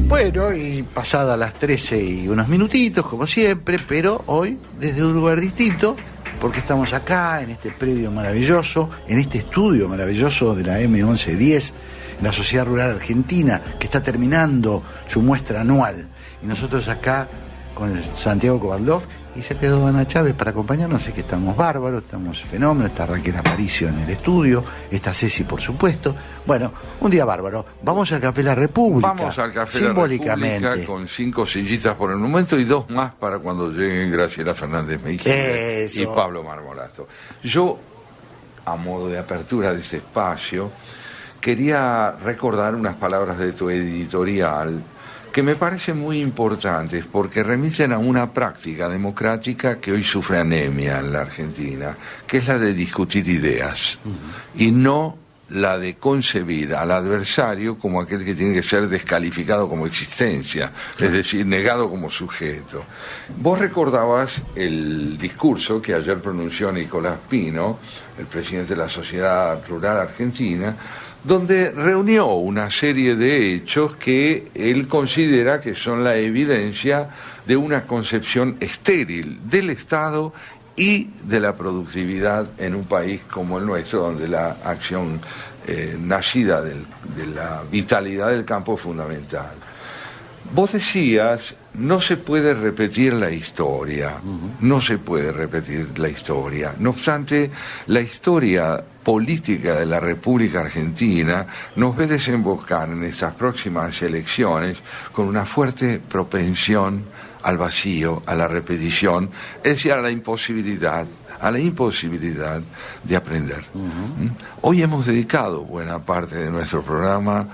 Bueno, y pasadas las 13 y unos minutitos, como siempre, pero hoy desde un lugar distinto, porque estamos acá, en este predio maravilloso, en este estudio maravilloso de la M1110, en la Sociedad Rural Argentina, que está terminando su muestra anual. Y nosotros acá con el Santiago Kovaldov, y se quedó Ana Chávez para acompañarnos, así que estamos bárbaros, estamos fenómenos, está Raquel Aparicio en el estudio, está Ceci, por supuesto. Bueno, un día bárbaro. Vamos al Café La República. Vamos al Café La República con 5 sillitas por el momento y 2 más para cuando lleguen Graciela Fernández Mejía y Pablo Marmolato. Yo, a modo de apertura de ese espacio, quería recordar unas palabras de tu editorial que me parecen muy importantes porque remiten a una práctica democrática que hoy sufre anemia en la Argentina, que es la de discutir ideas y no la de concebir al adversario como aquel que tiene que ser descalificado como existencia, es decir, negado como sujeto. Vos recordabas el discurso que ayer pronunció Nicolás Pino, el presidente de la Sociedad Rural Argentina, donde reunió una serie de hechos que él considera que son la evidencia de una concepción estéril del Estado y de la productividad en un país como el nuestro, donde la acción nacida de la vitalidad del campo es fundamental. Vos decías, no se puede repetir la historia, no se puede repetir la historia. No obstante, la historia política de la República Argentina nos ve desembocar en estas próximas elecciones con una fuerte propensión al vacío, a la repetición, es decir, a la imposibilidad de aprender. Hoy hemos dedicado buena parte de nuestro programa,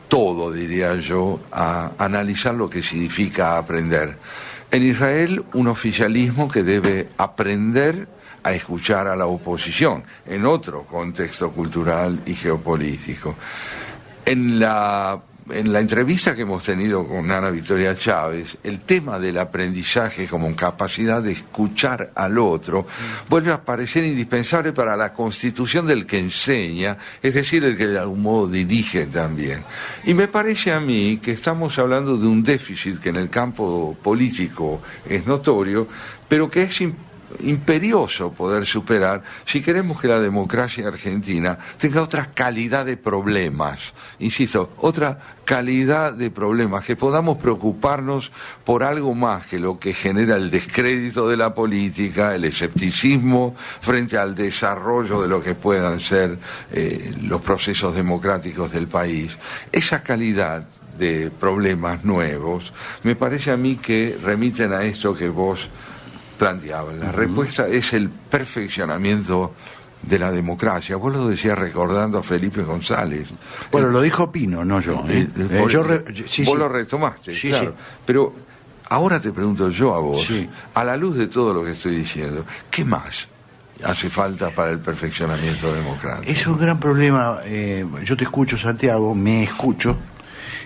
todo diría yo, a analizar lo que significa aprender. En Israel, un oficialismo que debe aprender a escuchar a la oposición, en otro contexto cultural y geopolítico. En la entrevista que hemos tenido con Ana Victoria Chávez, el tema del aprendizaje como capacidad de escuchar al otro vuelve a parecer indispensable para la constitución del que enseña, es decir, el que de algún modo dirige también. Y me parece a mí que estamos hablando de un déficit que en el campo político es notorio, pero que es imperioso poder superar si queremos que la democracia argentina tenga otra calidad de problemas, insisto, otra calidad de problemas, que podamos preocuparnos por algo más que lo que genera el descrédito de la política, el escepticismo frente al desarrollo de lo que puedan ser los procesos democráticos del país. Esa calidad de problemas nuevos me parece a mí que remiten a esto que vos planteaba. La respuesta es el perfeccionamiento de la democracia. Vos lo decías recordando a Felipe González. Bueno, lo dijo Pino, no yo. Vos lo retomaste, sí, claro. Sí. Pero ahora te pregunto yo a vos, a la luz de todo lo que estoy diciendo, ¿qué más hace falta para el perfeccionamiento democrático? Es un gran problema. Yo te escucho, Santiago, me escucho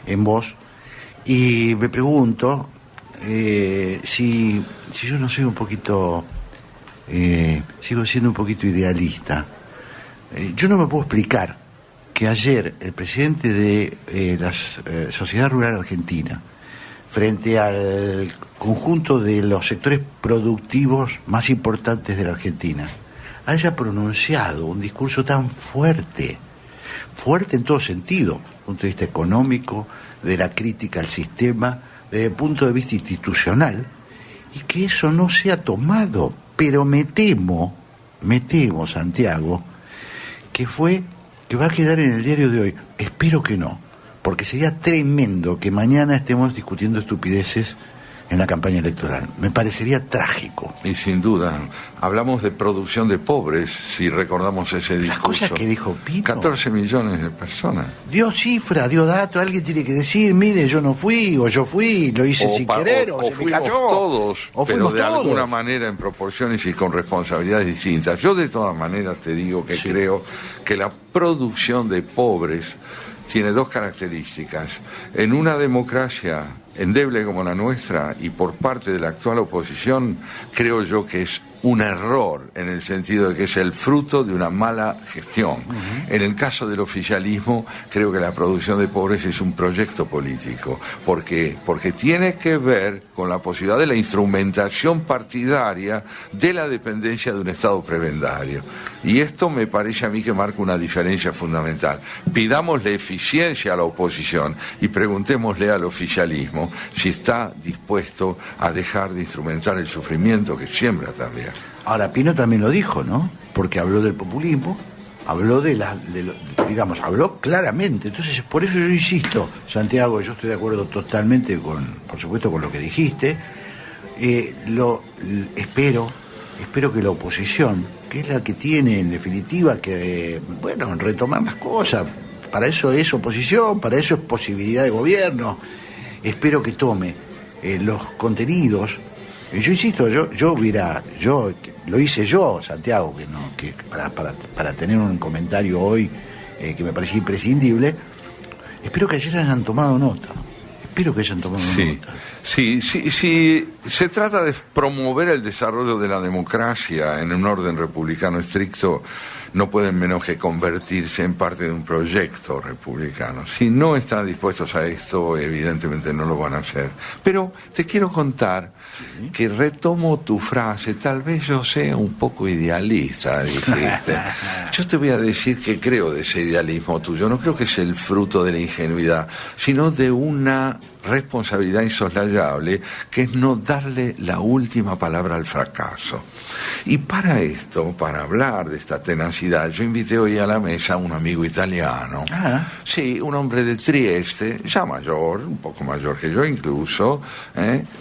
en vos y me pregunto si yo no soy un poquito, sigo siendo un poquito idealista. Yo no me puedo explicar que ayer el presidente de la Sociedad Rural Argentina, frente al conjunto de los sectores productivos más importantes de la Argentina, haya pronunciado un discurso tan fuerte en todo sentido, desde el punto de vista económico, de la crítica al sistema, desde el punto de vista institucional, y que eso no sea tomado. Pero me temo, Santiago, que va a quedar en el diario de hoy. Espero que no, porque sería tremendo que mañana estemos discutiendo estupideces en la campaña electoral. Me parecería trágico. Y sin duda, hablamos de producción de pobres, si recordamos ese discurso. Las cosas que dijo Pino. 14 millones de personas. Dio cifra, dio datos, alguien tiene que decir, mire, yo no fui, o yo fui, lo hice sin querer, o se me cayó. Todos, o pero de todos. alguna manera en proporciones y con responsabilidades distintas. Yo de todas maneras te digo que creo que la producción de pobres tiene 2 características. En una democracia endeble como la nuestra y por parte de la actual oposición, creo yo que es un error, en el sentido de que es el fruto de una mala gestión. En el caso del oficialismo, creo que la producción de pobres es un proyecto político, porque tiene que ver con la posibilidad de la instrumentación partidaria de la dependencia de un Estado prebendario. Y esto me parece a mí que marca una diferencia fundamental. Pidámosle eficiencia a la oposición y preguntémosle al oficialismo si está dispuesto a dejar de instrumentar el sufrimiento que siembra también. Ahora, Pino también lo dijo, ¿no? Porque habló del populismo, habló habló claramente. Entonces, por eso yo insisto, Santiago, yo estoy de acuerdo totalmente por supuesto, con lo que dijiste. Espero que la oposición, que es la que tiene en definitiva que, retomar las cosas, para eso es oposición, para eso es posibilidad de gobierno, espero que tome los contenidos. Yo insisto, yo lo hice yo, Santiago, que para tener un comentario hoy que me parecía imprescindible. Espero que ayer hayan tomado nota. Nota. Sí, se trata de promover el desarrollo de la democracia en un orden republicano estricto, no pueden menos que convertirse en parte de un proyecto republicano. Si no están dispuestos a esto, evidentemente no lo van a hacer. Pero te quiero contar que retomo tu frase, tal vez yo sea un poco idealista, dijiste. Yo te voy a decir que creo de ese idealismo tuyo, no creo que es el fruto de la ingenuidad, sino de una responsabilidad insoslayable, que es no darle la última palabra al fracaso. Y para esto, para hablar de esta tenacidad, yo invité hoy a la mesa a un amigo italiano. Sí, un hombre de Trieste, ya mayor, un poco mayor que yo incluso,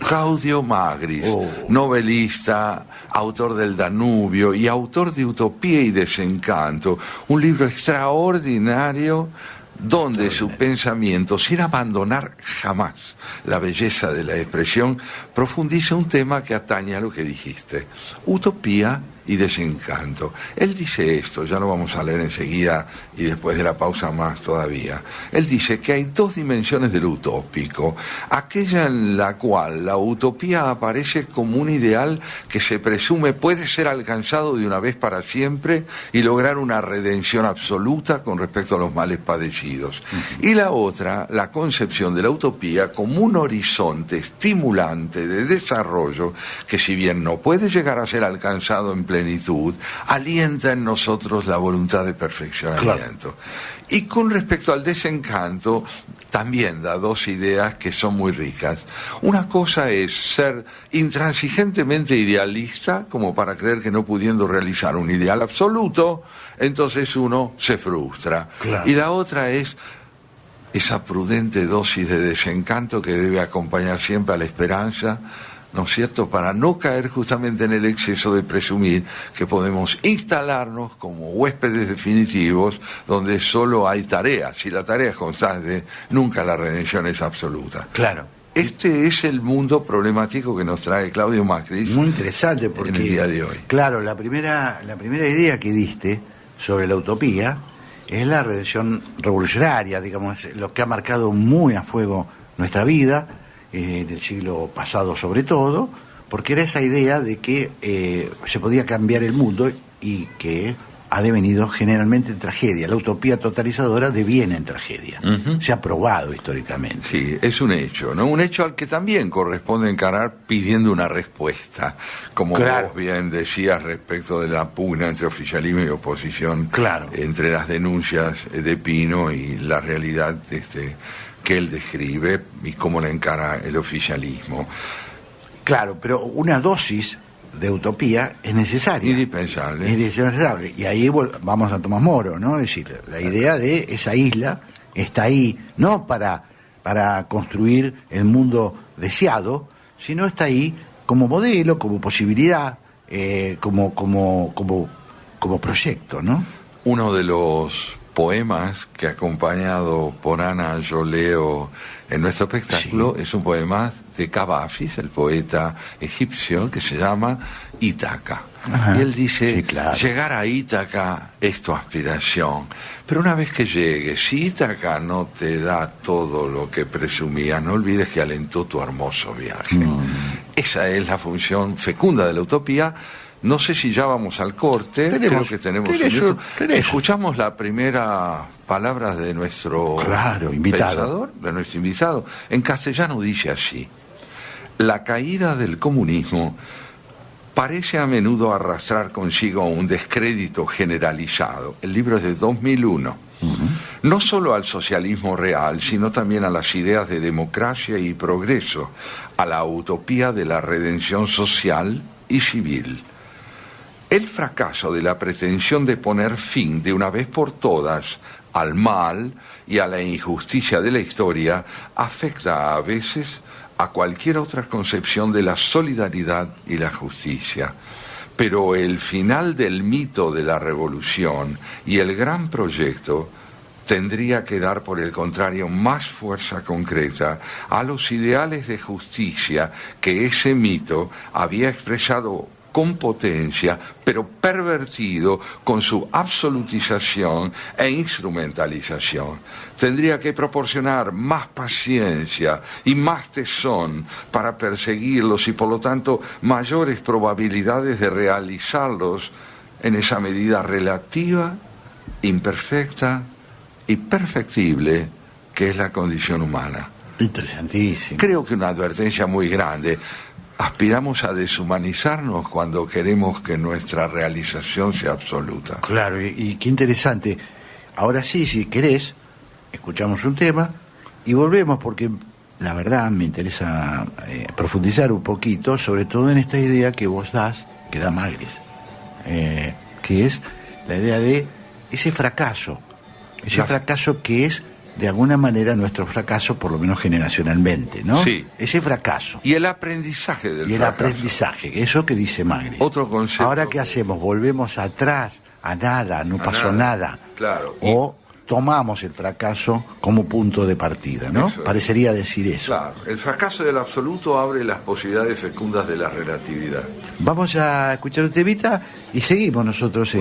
Claudio Magris, novelista, autor del Danubio y autor de Utopía y Desencanto, un libro extraordinario donde su pensamiento, sin abandonar jamás la belleza de la expresión, profundiza un tema que atañe a lo que dijiste: utopía y desencanto. Él dice esto, ya lo vamos a leer enseguida y después de la pausa más todavía. Él dice que hay dos dimensiones del utópico: aquella en la cual la utopía aparece como un ideal que se presume puede ser alcanzado de una vez para siempre y lograr una redención absoluta con respecto a los males padecidos. Y la otra, la concepción de la utopía como un horizonte estimulante de desarrollo que, si bien no puede llegar a ser alcanzado en plenitud, alienta en nosotros la voluntad de perfeccionamiento. Claro. Y con respecto al desencanto, también da dos ideas que son muy ricas. Una cosa es ser intransigentemente idealista, como para creer que no pudiendo realizar un ideal absoluto, entonces uno se frustra. Claro. Y la otra es esa prudente dosis de desencanto que debe acompañar siempre a la esperanza, ¿no es cierto?, para no caer justamente en el exceso de presumir que podemos instalarnos como huéspedes definitivos donde solo hay tareas. Si la tarea es constante, nunca la redención es absoluta. Claro. Este es el mundo problemático que nos trae Claudio Magris. Muy interesante, porque en el día de hoy. Claro, la primera idea que diste sobre la utopía es la redención revolucionaria, digamos, lo que ha marcado muy a fuego nuestra vida, en el siglo pasado sobre todo, porque era esa idea de que se podía cambiar el mundo y que ha devenido generalmente en tragedia. La utopía totalizadora deviene en tragedia. Se ha probado históricamente. Sí, es un hecho, ¿no? Un hecho al que también corresponde encarar pidiendo una respuesta, como claro. Vos bien decías respecto de la pugna entre oficialismo y oposición, claro. Entre las denuncias de Pino y la realidad que él describe y cómo la encara el oficialismo. Claro, pero una dosis de utopía es necesaria. Indispensable. Es indispensable. Y ahí vamos a Tomás Moro, ¿no? Es decir, la idea de esa isla está ahí, no para construir el mundo deseado, sino está ahí como modelo, como posibilidad, como proyecto, ¿no? Uno de los poemas que, acompañado por Ana, yo leo en nuestro espectáculo, sí. Es un poema de Cavafis, el poeta egipcio, que se llama Ítaca. Ajá. Y él dice, sí, claro. Llegar a Ítaca es tu aspiración, pero una vez que llegues, si Ítaca no te da todo lo que presumías, no olvides que alentó tu hermoso viaje. Esa es la función fecunda de la utopía, No sé si ya vamos al corte, creo que tenemos un minuto. Escuchamos la primera palabra de nuestro pensador, de nuestro invitado. En castellano dice así: la caída del comunismo parece a menudo arrastrar consigo un descrédito generalizado. El libro es de 2001. No solo al socialismo real, sino también a las ideas de democracia y progreso, a la utopía de la redención social y civil. El fracaso de la pretensión de poner fin de una vez por todas al mal y a la injusticia de la historia afecta a veces a cualquier otra concepción de la solidaridad y la justicia. Pero el final del mito de la revolución y el gran proyecto tendría que dar, por el contrario, más fuerza concreta a los ideales de justicia que ese mito había expresado con potencia, pero pervertido con su absolutización e instrumentalización. Tendría que proporcionar más paciencia y más tesón para perseguirlos y, por lo tanto, mayores probabilidades de realizarlos en esa medida relativa, imperfecta y perfectible que es la condición humana. Interesantísimo. Creo que una advertencia muy grande. Aspiramos a deshumanizarnos cuando queremos que nuestra realización sea absoluta. Claro, y qué interesante. Ahora sí, si querés, escuchamos un tema y volvemos, porque la verdad me interesa profundizar un poquito, sobre todo en esta idea que vos das, que da Magris, que es la idea de ese fracaso que es de alguna manera nuestro fracaso, por lo menos generacionalmente, ¿no? Sí. Ese fracaso. Y el aprendizaje del fracaso. Y el aprendizaje, eso que dice Magris. Otro concepto. Ahora, ¿qué hacemos? ¿Volvemos atrás? A nada, no pasó nada. Claro. O tomamos el fracaso como punto de partida, ¿no? Eso. Parecería decir eso. Claro. El fracaso del absoluto abre las posibilidades fecundas de la relatividad. Vamos a escuchar un temita y seguimos nosotros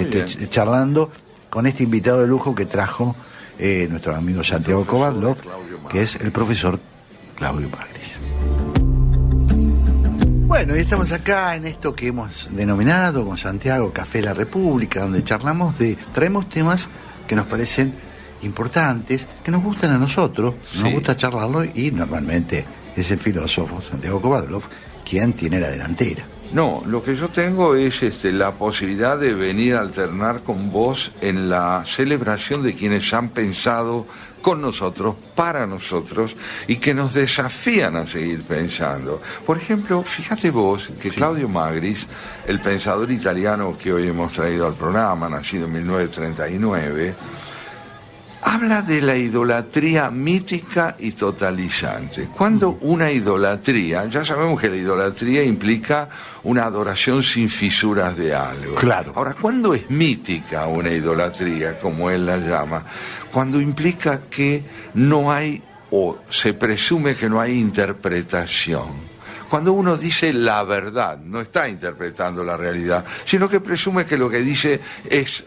charlando con este invitado de lujo que trajo nuestro amigo Santiago Kovadlov, que es el profesor Claudio Magris. Bueno, y estamos acá en esto que hemos denominado con Santiago Café La República, donde traemos temas que nos parecen importantes, que nos gustan a nosotros, nos gusta charlarlo, y normalmente es el filósofo Santiago Kovadlov quien tiene la delantera. No, lo que yo tengo es la posibilidad de venir a alternar con vos en la celebración de quienes han pensado con nosotros, para nosotros, y que nos desafían a seguir pensando. Por ejemplo, fíjate vos que Claudio Magris, el pensador italiano que hoy hemos traído al programa, nacido en 1939, habla de la idolatría mítica y totalizante. Cuando una idolatría, ya sabemos que la idolatría implica una adoración sin fisuras de algo. Claro. Ahora, ¿cuándo es mítica una idolatría, como él la llama? Cuando implica que no hay, o se presume que no hay interpretación. Cuando uno dice la verdad, no está interpretando la realidad, sino que presume que lo que dice es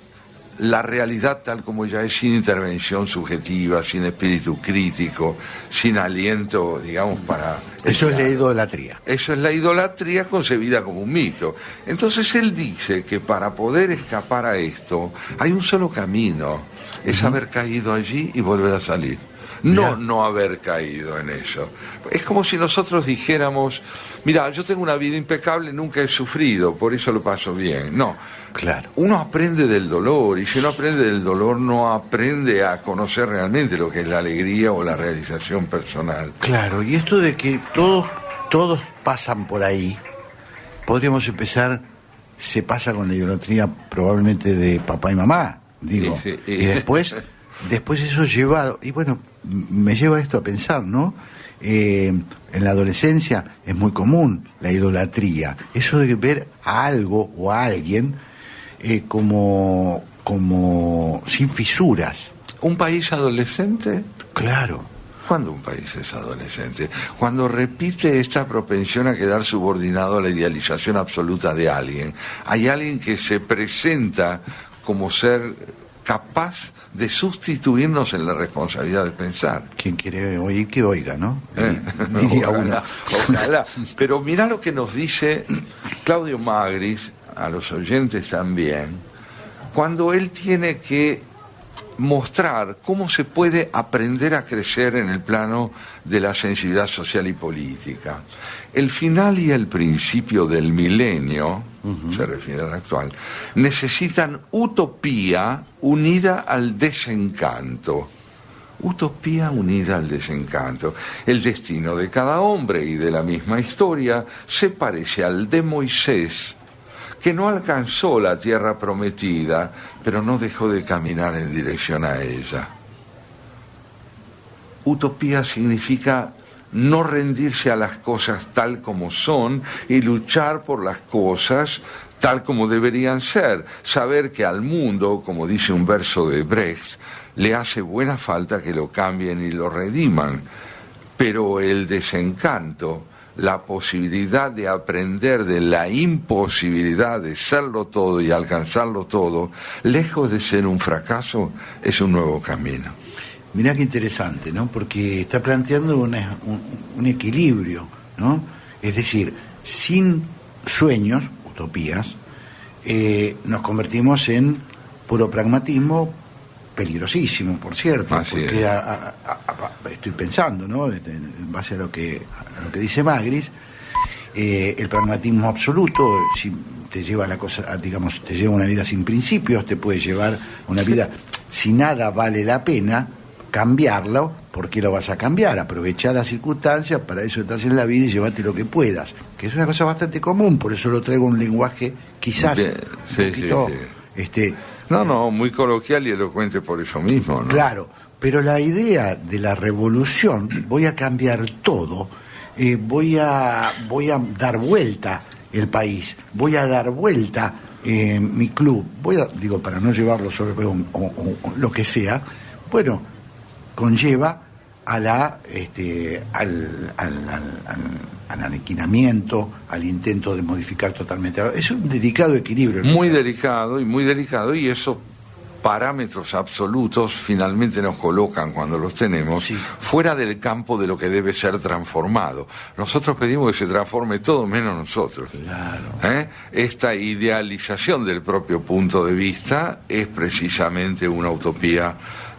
la realidad tal como ya es, sin intervención subjetiva, sin espíritu crítico, sin aliento, digamos, para... Eso es la idolatría. Eso es la idolatría concebida como un mito. Entonces él dice que para poder escapar a esto hay un solo camino, es haber caído allí y volver a salir. No haber caído en eso. Es como si nosotros dijéramos, mira, yo tengo una vida impecable, nunca he sufrido, por eso lo paso bien. No, claro. Uno aprende del dolor, y si no aprende del dolor no aprende a conocer realmente lo que es la alegría o la realización personal. Claro, y esto de que todos pasan por ahí, podríamos empezar, se pasa con la idolatría probablemente de papá y mamá, digo, y después eso llevado, y bueno, me lleva esto a pensar, ¿no? En la adolescencia es muy común la idolatría, eso de ver a algo o a alguien como sin fisuras. ¿Un país adolescente? Claro. ¿Cuándo un país es adolescente? Cuando repite esta propensión a quedar subordinado a la idealización absoluta de alguien. Hay alguien que se presenta como ser capaz de sustituirnos en la responsabilidad de pensar. Quien quiere oír, que oiga, ¿no? Ojalá. Pero mirá lo que nos dice Claudio Magris a los oyentes también, cuando él tiene que mostrar cómo se puede aprender a crecer en el plano de la sensibilidad social y política. El final y el principio del milenio, se refiere al actual, necesitan utopía unida al desencanto. Utopía unida al desencanto. El destino de cada hombre y de la misma historia se parece al de Moisés, que no alcanzó la tierra prometida, pero no dejó de caminar en dirección a ella. Utopía significa no rendirse a las cosas tal como son y luchar por las cosas tal como deberían ser. Saber que al mundo, como dice un verso de Brecht, le hace buena falta que lo cambien y lo rediman. Pero el desencanto, la posibilidad de aprender de la imposibilidad de serlo todo y alcanzarlo todo, lejos de ser un fracaso, es un nuevo camino. Mirá qué interesante, ¿no? Porque está planteando un equilibrio, ¿no? Es decir, sin sueños, utopías, nos convertimos en puro pragmatismo, peligrosísimo, por cierto. Así porque estoy pensando, ¿no? En base a lo que dice Magris, el pragmatismo absoluto, si te lleva a la cosa, digamos, te lleva a una vida sin principios, te puede llevar una vida, si nada vale la pena cambiarlo, ¿por qué lo vas a cambiar? Aprovechar las circunstancias, para eso estás en la vida y llévate lo que puedas, que es una cosa bastante común, por eso lo traigo un lenguaje quizás un poquito, No, muy coloquial y elocuente por eso mismo, ¿no? Claro, pero la idea de la revolución, voy a cambiar todo, voy a dar vuelta el país, voy a dar vuelta mi club, digo, para no llevarlo sobre o lo que sea, bueno, conlleva a al aniquilamiento, al intento de modificar totalmente. Es un delicado equilibrio. Muy delicado, y esos parámetros absolutos finalmente nos colocan, cuando los tenemos, fuera del campo de lo que debe ser transformado. Nosotros pedimos que se transforme todo menos nosotros. Claro. Esta idealización del propio punto de vista es precisamente una utopía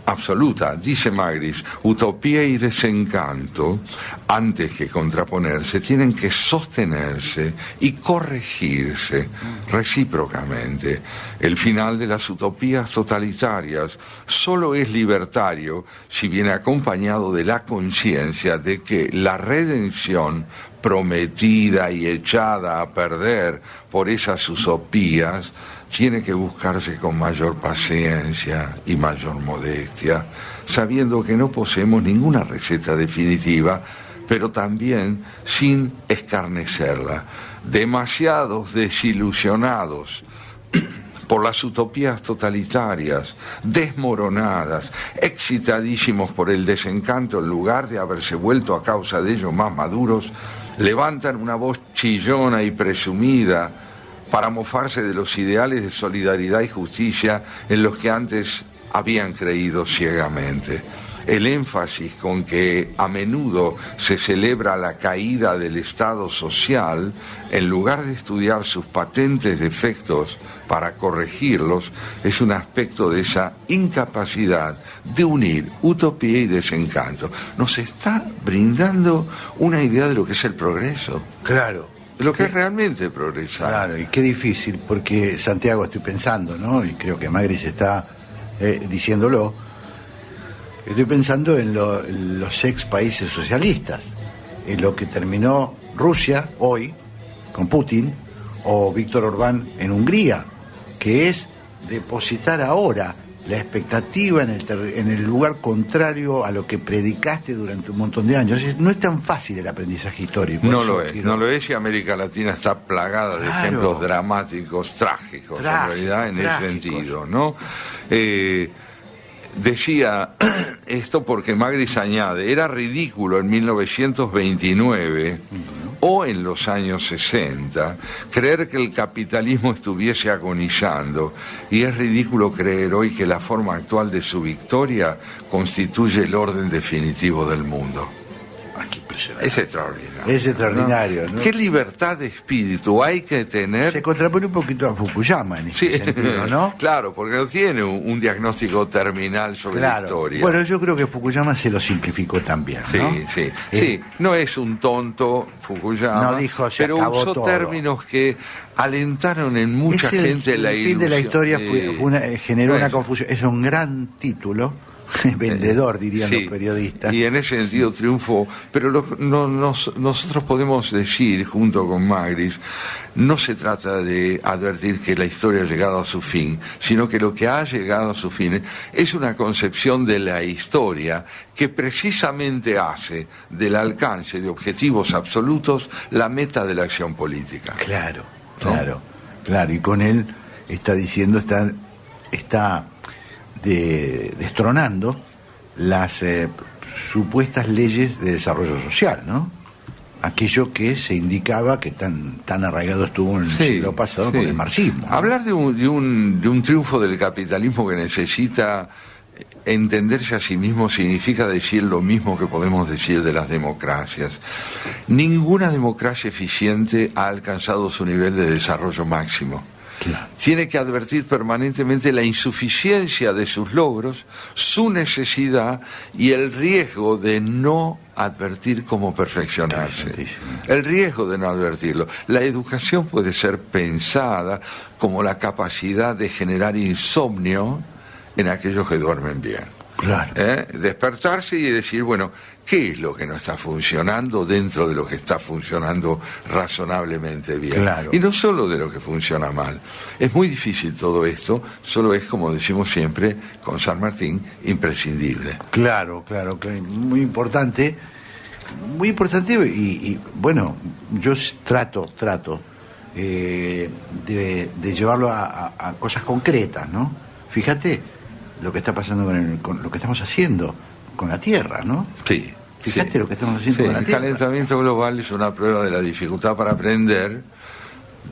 absoluta. Dice Magris, utopía y desencanto, antes que contraponerse, tienen que sostenerse y corregirse recíprocamente. El final de las utopías totalitarias solo es libertario si viene acompañado de la conciencia de que la redención prometida y echada a perder por esas utopías tiene que buscarse con mayor paciencia y mayor modestia, sabiendo que no poseemos ninguna receta definitiva, pero también sin escarnecerla. Demasiados desilusionados por las utopías totalitarias, desmoronadas, excitadísimos por el desencanto, en lugar de haberse vuelto a causa de ello más maduros, levantan una voz chillona y presumida para mofarse de los ideales de solidaridad y justicia en los que antes habían creído ciegamente. El énfasis con que a menudo se celebra la caída del Estado social, en lugar de estudiar sus patentes defectos para corregirlos, es un aspecto de esa incapacidad de unir utopía y desencanto. Nos está brindando una idea de lo que es el progreso. Claro. Lo que es realmente progresar. Claro, y qué difícil, porque Santiago, estoy pensando, ¿no? Y creo que Magris está diciéndolo. Estoy pensando en los ex países socialistas, en lo que terminó Rusia hoy con Putin, o Víctor Orbán en Hungría, que es depositar ahora la expectativa en el lugar contrario a lo que predicaste durante un montón de años. No es tan fácil el aprendizaje histórico. No lo es, y América Latina está plagada de ejemplos dramáticos, trágicos, en realidad, en ese sentido, ¿no? Decía esto porque Magris añade, era ridículo en 1929 o en los años 60 creer que el capitalismo estuviese agonizando, y es ridículo creer hoy que la forma actual de su victoria constituye el orden definitivo del mundo. qué impresionante. Es extraordinario. Es extraordinario, ¿no? ¿Qué libertad de espíritu hay que tener? Se contrapone un poquito a Fukuyama en ese sentido, ¿no? Claro, porque no tiene un diagnóstico terminal sobre la historia. Bueno, yo creo que Fukuyama se lo simplificó también, ¿no? Sí, no es un tonto Fukuyama, no dijo, pero usó todo. Términos que alentaron en mucha gente la ilusión. El fin de la historia generó una confusión. Es un gran título, vendedor, dirían los periodistas. Y en ese sentido triunfó. Pero nosotros podemos decir, junto con Magris, no se trata de advertir que la historia ha llegado a su fin, sino que lo que ha llegado a su fin es una concepción de la historia que precisamente hace del alcance de objetivos absolutos la meta de la acción política. Claro. Y con él está diciendo, está destronando las supuestas leyes de desarrollo social, ¿no? Aquello que se indicaba que tan arraigado estuvo en el siglo pasado con el marxismo, ¿no? Hablar de un triunfo del capitalismo que necesita entenderse a sí mismo significa decir lo mismo que podemos decir de las democracias. Ninguna democracia eficiente ha alcanzado su nivel de desarrollo máximo. Claro. Tiene que advertir permanentemente la insuficiencia de sus logros, su necesidad y el riesgo de no advertir cómo perfeccionarse. El riesgo de no advertirlo. La educación puede ser pensada como la capacidad de generar insomnio en aquellos que duermen bien. Claro. Despertarse y decir, bueno, ¿qué es lo que no está funcionando dentro de lo que está funcionando razonablemente bien? Claro. Y no solo de lo que funciona mal. Es muy difícil todo esto, solo es, como decimos siempre, con San Martín, imprescindible. Claro, muy importante y bueno, yo trato de llevarlo a cosas concretas, ¿no? Fíjate lo que está pasando con lo que estamos haciendo con la Tierra, ¿no? Sí. Fíjate lo que estamos haciendo con la Tierra. El calentamiento global es una prueba de la dificultad para aprender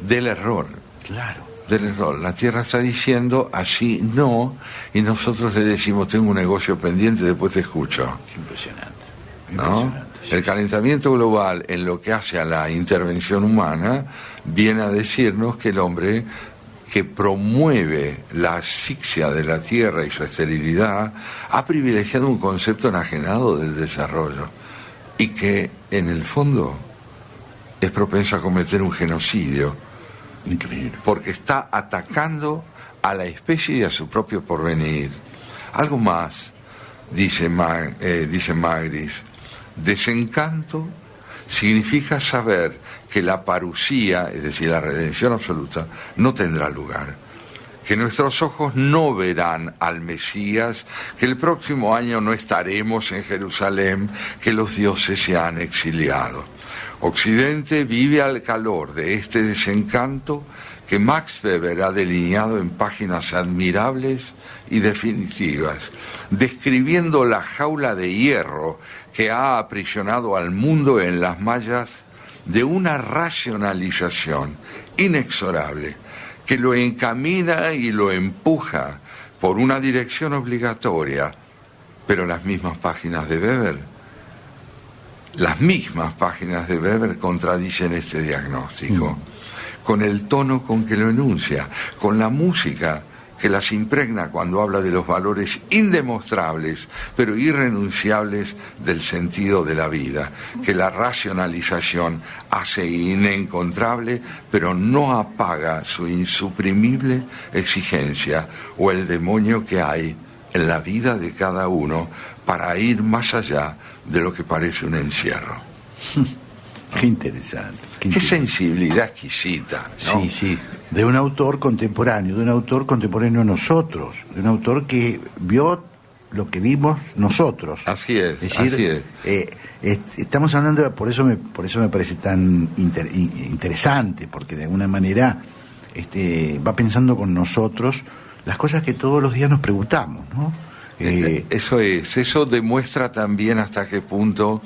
del error. Claro. Del error. La Tierra está diciendo así no, y nosotros le decimos tengo un negocio pendiente, después te escucho. Impresionante. ¿No? El calentamiento global, en lo que hace a la intervención humana, viene a decirnos que el hombre que promueve la asfixia de la tierra y su esterilidad, ha privilegiado un concepto enajenado del desarrollo y que, en el fondo, es propenso a cometer un genocidio. Increíble. Porque está atacando a la especie y a su propio porvenir. Algo más, dice Magris, desencanto significa saber que la parusía, es decir, la redención absoluta, no tendrá lugar. Que nuestros ojos no verán al Mesías, que el próximo año no estaremos en Jerusalén, que los dioses se han exiliado. Occidente vive al calor de este desencanto que Max Weber ha delineado en páginas admirables y definitivas, describiendo la jaula de hierro que ha aprisionado al mundo en las mallas de una racionalización inexorable que lo encamina y lo empuja por una dirección obligatoria, pero las mismas páginas de Weber contradicen este diagnóstico, con el tono con que lo enuncia, con la música que las impregna cuando habla de los valores indemostrables, pero irrenunciables del sentido de la vida, que la racionalización hace inencontrable, pero no apaga su insuprimible exigencia o el demonio que hay en la vida de cada uno para ir más allá de lo que parece un encierro. Qué interesante. Qué sensibilidad exquisita, ¿no? Sí. De un autor contemporáneo a nosotros, de un autor que vio lo que vimos nosotros. Así es, decir, estamos hablando, por eso me parece tan interesante, porque de alguna manera va pensando con nosotros las cosas que todos los días nos preguntamos, ¿no? Eso demuestra también hasta qué punto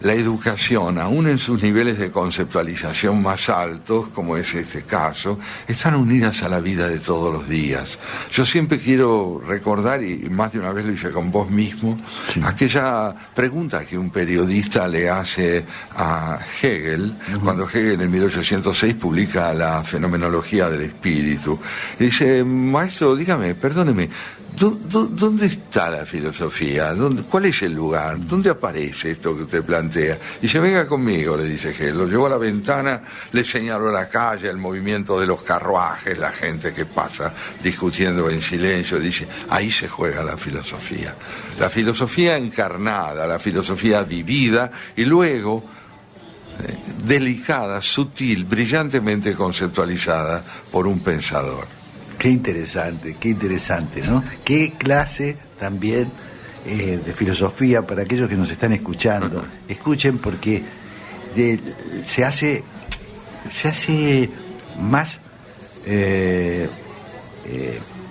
la educación, aún en sus niveles de conceptualización más altos, como es este caso, están unidas a la vida de todos los días. Yo siempre quiero recordar, y más de una vez lo hice con vos mismo, sí, aquella pregunta que un periodista le hace a Hegel, cuando Hegel en 1806 publica la Fenomenología del Espíritu. Y dice: maestro, dígame, perdóneme, ¿dónde está la filosofía? ¿Cuál es el lugar? ¿Dónde aparece esto que usted plantea? Y dice: venga conmigo, le dice Hegel. Lo llevó a la ventana, le señaló la calle, el movimiento de los carruajes, la gente que pasa discutiendo en silencio. Dice: ahí se juega la filosofía. La filosofía encarnada, la filosofía vivida, y luego delicada, sutil, brillantemente conceptualizada por un pensador. Qué interesante, ¿no? Qué clase también de filosofía para aquellos que nos están escuchando. Escuchen, porque se hace más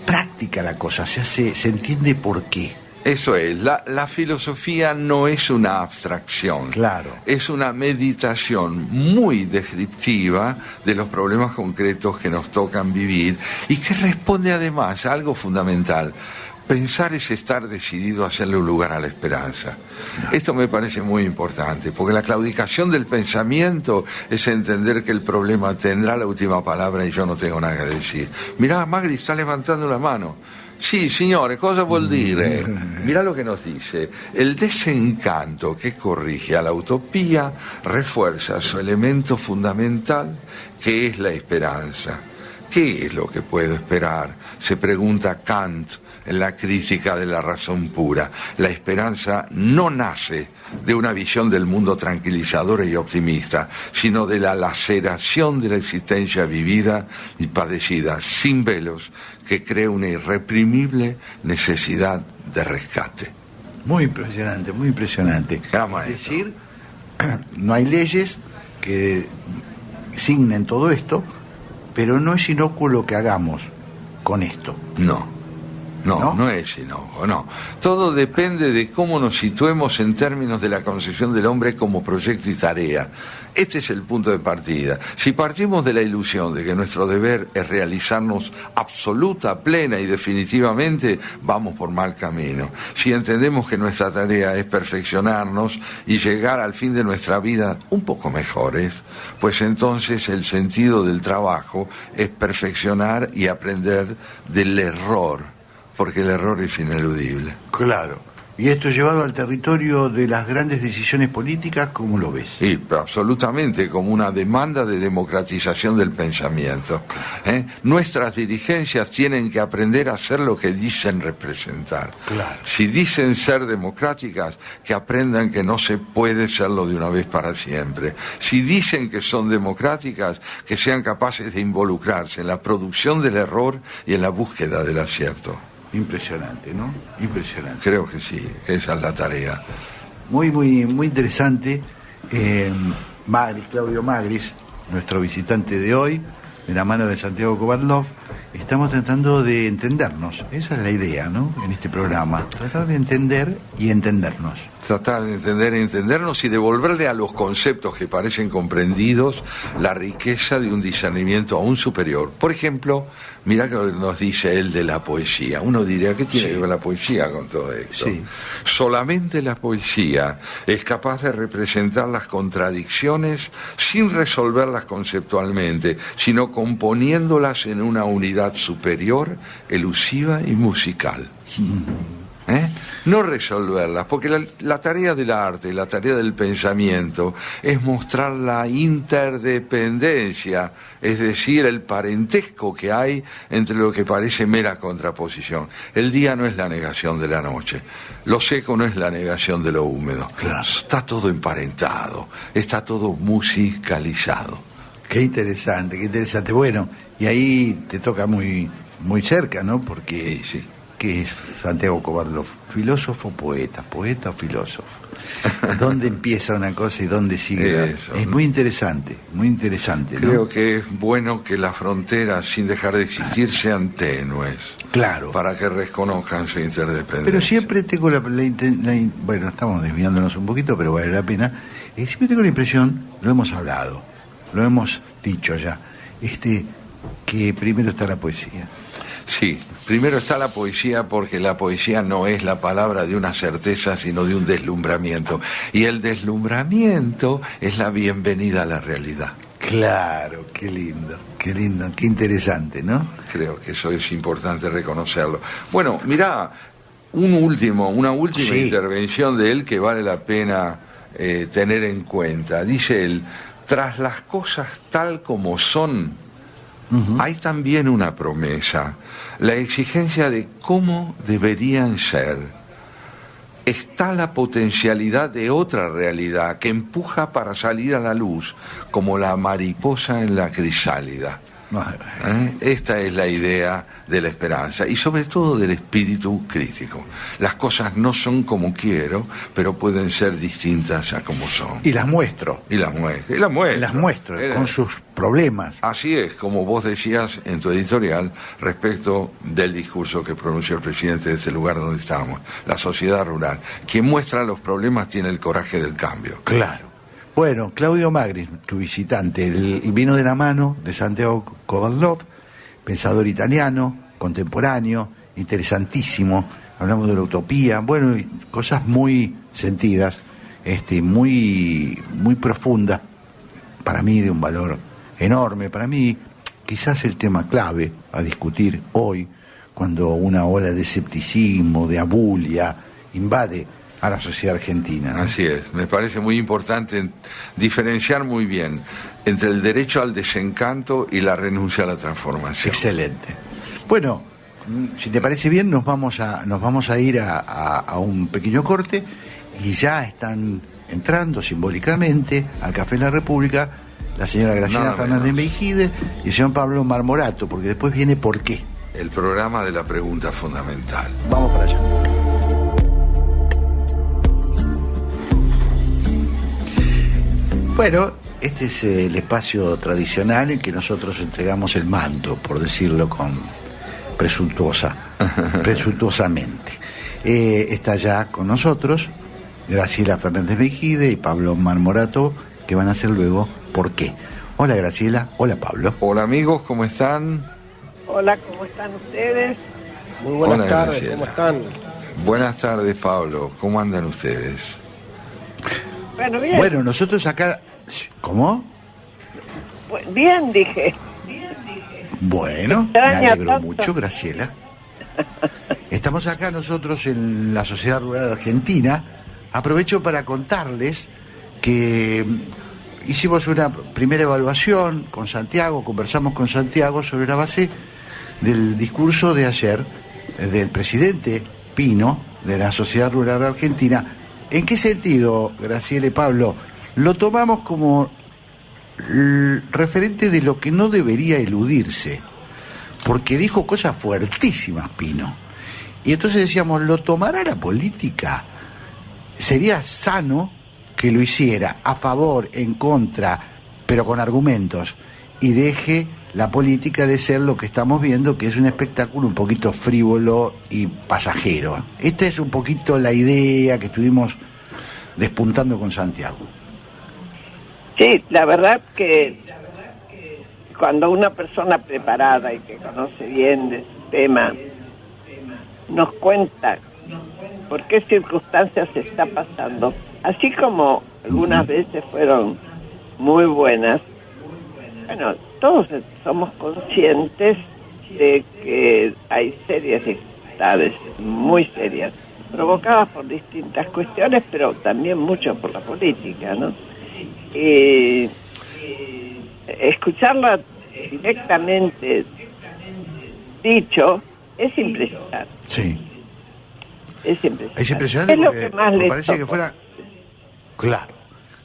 práctica la cosa, se entiende por qué. Eso es, la filosofía no es una abstracción, claro, es una meditación muy descriptiva de los problemas concretos que nos tocan vivir y que responde además a algo fundamental. Pensar es estar decidido a hacerle un lugar a la esperanza. Esto me parece muy importante, porque la claudicación del pensamiento es entender que el problema tendrá la última palabra y yo no tengo nada que decir. Mirá, Magri está levantando la mano. Sì, signore, cosa vuol dire? Mirá lo que nos dice. El desencanto que corrige a la utopía refuerza su elemento fundamental, que es la esperanza. ¿Qué es lo que puedo esperar?, se pregunta Kant en la crítica de la razón pura. La esperanza no nace de una visión del mundo tranquilizadora y optimista, sino de la laceración de la existencia vivida y padecida, sin velos, que crea una irreprimible necesidad de rescate. Muy impresionante, muy impresionante. Es decir, no hay leyes que signen todo esto, pero no es inocuo lo que hagamos con esto. No es inocuo, no. Todo depende de cómo nos situemos en términos de la concepción del hombre como proyecto y tarea. Este es el punto de partida. Si partimos de la ilusión de que nuestro deber es realizarnos absoluta, plena y definitivamente, vamos por mal camino. Si entendemos que nuestra tarea es perfeccionarnos y llegar al fin de nuestra vida un poco mejores, pues entonces el sentido del trabajo es perfeccionar y aprender del error, porque el error es ineludible. Claro. Y esto llevado al territorio de las grandes decisiones políticas, ¿cómo lo ves? Sí, absolutamente, como una demanda de democratización del pensamiento. Nuestras dirigencias tienen que aprender a hacer lo que dicen representar. Claro. Si dicen ser democráticas, que aprendan que no se puede serlo de una vez para siempre. Si dicen que son democráticas, que sean capaces de involucrarse en la producción del error y en la búsqueda del acierto. Impresionante, ¿no? Impresionante. Creo que sí, esa es la tarea. Muy interesante. Claudio Magris, nuestro visitante de hoy, de la mano de Santiago Kovadlov, estamos tratando de entendernos. Esa es la idea, ¿no? En este programa. Tratar de entender y entendernos. Tratar de entender y entendernos y devolverle a los conceptos que parecen comprendidos la riqueza de un discernimiento aún superior. Por ejemplo, mirá que nos dice él de la poesía. Uno diría, ¿qué tiene que ver la poesía con todo esto? Sí. Solamente la poesía es capaz de representar las contradicciones sin resolverlas conceptualmente, sino componiéndolas en una unidad superior, elusiva y musical. No resolverlas, porque la tarea del arte, la tarea del pensamiento es mostrar la interdependencia, es decir, el parentesco que hay entre lo que parece mera contraposición. El día no es la negación de la noche, lo seco no es la negación de lo húmedo. Claro. Está todo emparentado, está todo musicalizado. Qué interesante, qué interesante. Bueno, y ahí te toca muy cerca, ¿no? Porque sí. ¿Qué es Santiago Kovadlov? ¿Filósofo, poeta o filósofo? ¿Dónde empieza una cosa y dónde sigue? Es muy interesante, ¿no? Creo que es bueno que las fronteras, sin dejar de existir, sean tenues. Claro. Para que reconozcan su interdependencia. Pero siempre tengo bueno, estamos desviándonos un poquito, pero vale la pena. Siempre tengo la impresión, lo hemos hablado, lo hemos dicho ya, que primero está la poesía. Sí, primero está la poesía, porque la poesía no es la palabra de una certeza, sino de un deslumbramiento. Y el deslumbramiento es la bienvenida a la realidad. Claro, qué lindo, qué interesante, ¿no? Creo que eso es importante reconocerlo. Bueno, mirá, una última intervención de él que vale la pena tener en cuenta. Dice él: tras las cosas tal como son, hay también una promesa, la exigencia de cómo deberían ser. Está la potencialidad de otra realidad que empuja para salir a la luz, como la mariposa en la crisálida. Esta es la idea de la esperanza y sobre todo del espíritu crítico. Las cosas no son como quiero, pero pueden ser distintas a como son. Y las muestro. Las muestro. Con sus problemas. Así es, como vos decías en tu editorial respecto del discurso que pronunció el presidente de este lugar donde estábamos, la sociedad rural. Quien muestra los problemas tiene el coraje del cambio. Claro. Bueno, Claudio Magri, tu visitante, él vino de la mano de Santiago Kovaldov, pensador italiano, contemporáneo, interesantísimo. Hablamos de la utopía, bueno, cosas muy sentidas, muy profundas, para mí de un valor enorme. Para mí, quizás el tema clave a discutir hoy, cuando una ola de escepticismo, de abulia, invade a la sociedad argentina, ¿no? Así es, me parece muy importante diferenciar muy bien entre el derecho al desencanto y la renuncia a la transformación. Excelente. Bueno, si te parece bien, nos vamos a ir a un pequeño corte, y ya están entrando simbólicamente al Café de la República la señora Graciela Fernández Meijide y el señor Pablo Marmorato, porque después viene ¿Por qué? El programa de la pregunta fundamental. Vamos para allá. Bueno, este es el espacio tradicional en que nosotros entregamos el manto, por decirlo presuntuosamente. Está ya con nosotros Graciela Fernández Meijide y Pablo Marmorato, que van a hacer luego ¿Por qué? Hola Graciela, hola Pablo. Hola amigos, ¿cómo están? Hola, ¿cómo están ustedes? Muy buenas tardes, Graciela. ¿Cómo están? Buenas tardes, Pablo, ¿cómo andan ustedes? Bueno, bien. Bueno, nosotros acá... ¿Cómo? Bien, dije. Bueno, me alegro mucho, Graciela. Estamos acá nosotros en la Sociedad Rural Argentina. Aprovecho para contarles que hicimos una primera evaluación con Santiago, conversamos con Santiago sobre la base del discurso de ayer del presidente Pino de la Sociedad Rural Argentina. ¿En qué sentido, Graciela y Pablo? Lo tomamos como referente de lo que no debería eludirse, porque dijo cosas fuertísimas Pino. Y entonces decíamos, ¿lo tomará la política? Sería sano que lo hiciera a favor, en contra, pero con argumentos, y deje la política de ser lo que estamos viendo, que es un espectáculo un poquito frívolo y pasajero. Esta es un poquito la idea que estuvimos despuntando con Santiago. Sí, la verdad que cuando una persona preparada y que conoce bien de ese tema nos cuenta por qué circunstancias se está pasando, así como algunas veces fueron muy buenas, bueno, todos somos conscientes de que hay serias dificultades, muy serias, provocadas por distintas cuestiones, pero también mucho por la política, ¿no? Escucharla directamente dicho es impresionante. Sí. Es impresionante. Es impresionante es lo porque que más me les parece toca. que fuera... Claro.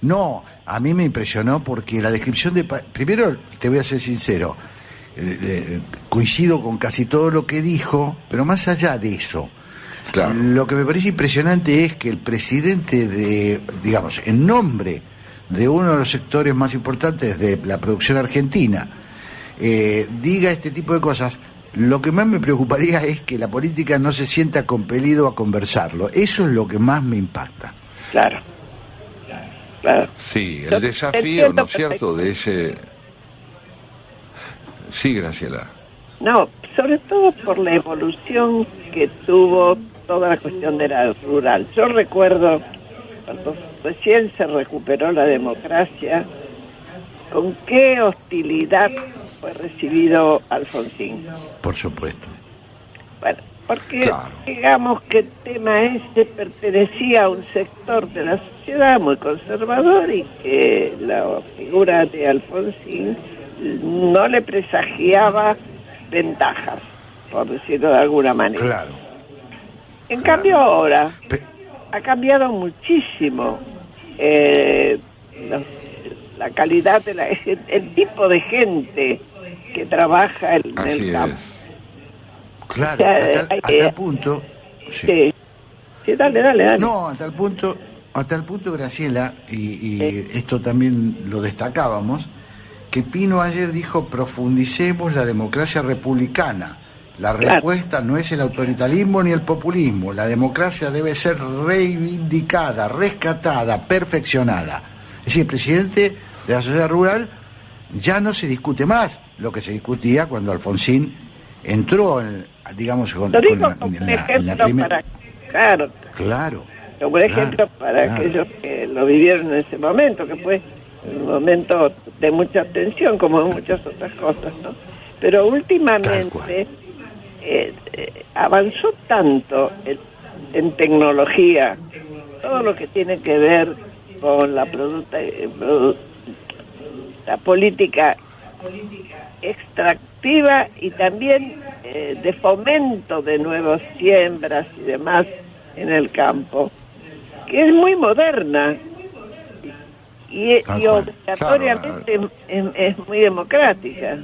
No, a mí me impresionó porque la descripción de... Primero, te voy a ser sincero, coincido con casi todo lo que dijo, pero más allá de eso, claro, lo que me parece impresionante es que el presidente digamos, en nombre de uno de los sectores más importantes de la producción argentina, diga este tipo de cosas. Lo que más me preocuparía es que la política no se sienta compelido a conversarlo. Eso es lo que más me impacta. Claro. Claro. Sí, el desafío, ¿no es cierto?, de ese... Sí, Graciela. No, sobre todo por la evolución que tuvo toda la cuestión de la rural. Yo recuerdo cuando recién se recuperó la democracia, con qué hostilidad fue recibido Alfonsín. Por supuesto. Bueno, porque digamos que el tema este pertenecía a un sector de la sociedad muy conservador y que la figura de Alfonsín no le presagiaba ventajas, por decirlo de alguna manera. Claro. En cambio ahora ha cambiado muchísimo la calidad de el tipo de gente que trabaja en el campo. Claro, hasta el punto. Sí, dale. No, hasta el punto, Graciela, y esto también lo destacábamos, que Pino ayer dijo: profundicemos la democracia republicana. La respuesta no es el autoritarismo ni el populismo. La democracia debe ser reivindicada, rescatada, perfeccionada. Es decir, el presidente de la sociedad rural ya no se discute más lo que se discutía cuando Alfonsín entró, en la primera... Claro. Como un ejemplo para aquellos que lo vivieron en ese momento, que fue un momento de mucha tensión, como en muchas otras cosas, ¿no? Pero últimamente avanzó tanto en tecnología, todo lo que tiene que ver con la política extractiva y también de fomento de nuevas siembras y demás en el campo, que es muy moderna y obligatoriamente es muy democrática.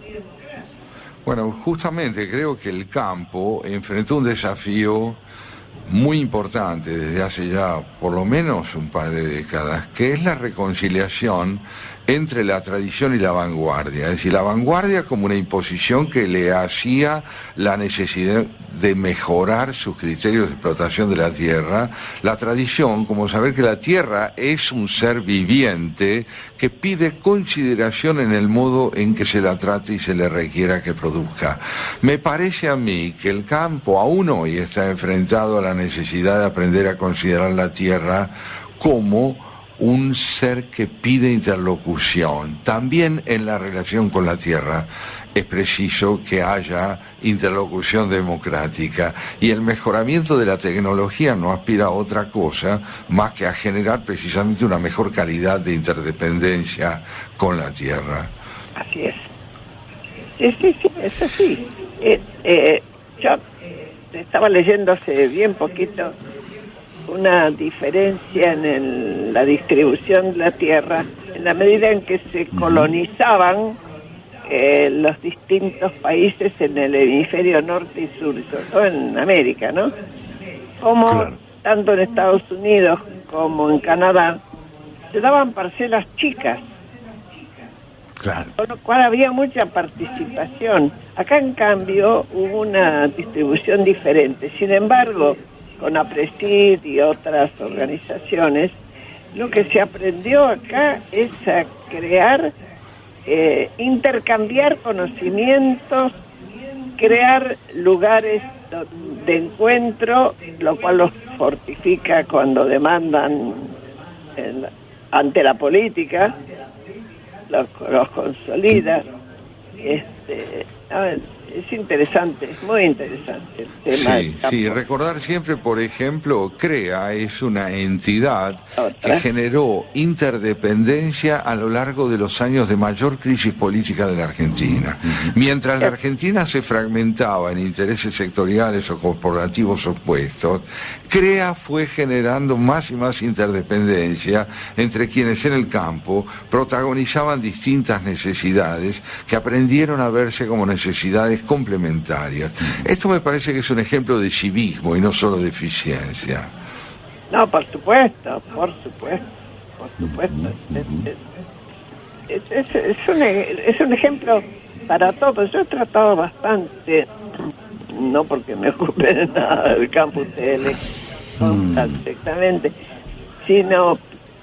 Bueno, justamente creo que el campo enfrentó un desafío muy importante desde hace ya por lo menos un par de décadas, que es la reconciliación entre la tradición y la vanguardia. Es decir, la vanguardia como una imposición que le hacía la necesidad de mejorar sus criterios de explotación de la tierra, la tradición como saber que la tierra es un ser viviente que pide consideración en el modo en que se la trate y se le requiera que produzca. Me parece a mí que el campo aún hoy está enfrentado a la necesidad de aprender a considerar la tierra como un ser que pide interlocución. También en la relación con la tierra es preciso que haya interlocución democrática, y el mejoramiento de la tecnología no aspira a otra cosa más que a generar precisamente una mejor calidad de interdependencia con la tierra. Así es. Sí, es así. Yo estaba leyendo hace bien poquito una diferencia en la distribución de la tierra en la medida en que se colonizaban los distintos países en el hemisferio norte y sur, sobre todo en América, ¿no? Como tanto en Estados Unidos como en Canadá se daban parcelas chicas, con lo cual había mucha participación. Acá en cambio hubo una distribución diferente. Sin embargo, con APRESID y otras organizaciones, lo que se aprendió acá es a crear, intercambiar conocimientos, crear lugares de encuentro, lo cual los fortifica cuando demandan ante la política, los consolida. Es interesante, es muy interesante el tema. Sí, recordar siempre, por ejemplo, CREA es una entidad que generó interdependencia a lo largo de los años de mayor crisis política de la Argentina. Mientras la Argentina se fragmentaba en intereses sectoriales o corporativos opuestos, CREA fue generando más y más interdependencia entre quienes en el campo protagonizaban distintas necesidades que aprendieron a verse como necesidades complementarias. Esto me parece que es un ejemplo de civismo y no solo de eficiencia. No, por supuesto. Es un ejemplo para todos. Yo he tratado bastante, no porque me ocupe de nada del campo ustedes directamente, sino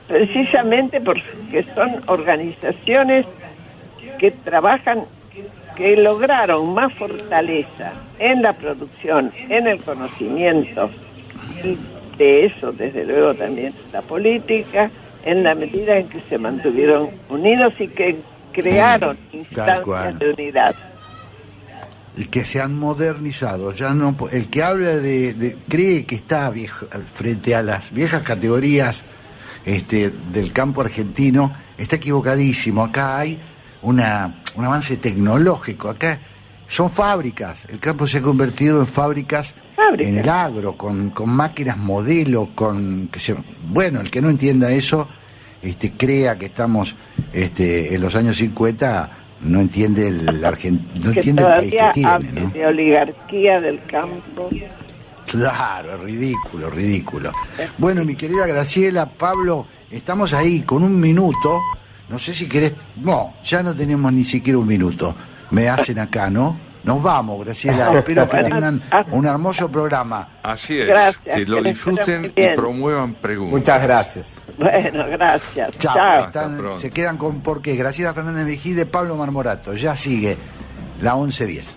precisamente porque son organizaciones que trabajan, que lograron más fortaleza en la producción, en el conocimiento, de eso desde luego también la política, en la medida en que se mantuvieron unidos y que crearon instancias de unidad. Y que se han modernizado. Ya no, el que habla cree que está frente a las viejas categorías del campo argentino, está equivocadísimo. Acá hay un avance tecnológico. Acá son fábricas. El campo se ha convertido en fábricas. En el agro, con máquinas modelo, bueno, el que no entienda eso, crea que estamos en los años 50, no entiende el país que tiene, ¿no? De oligarquía del campo. Claro, ridículo. Bueno, mi querida Graciela, Pablo, estamos ahí con un minuto. No sé si querés. No, ya no tenemos ni siquiera un minuto. Me hacen acá, ¿no? Nos vamos, Graciela. Espero que tengan un hermoso programa. Así es. Gracias, que lo disfruten y promuevan preguntas. Muchas gracias. Bueno, gracias. Chao. Se quedan con ¿Por qué? Graciela Fernández Mejide, Pablo Marmorato. Ya sigue la 11:10.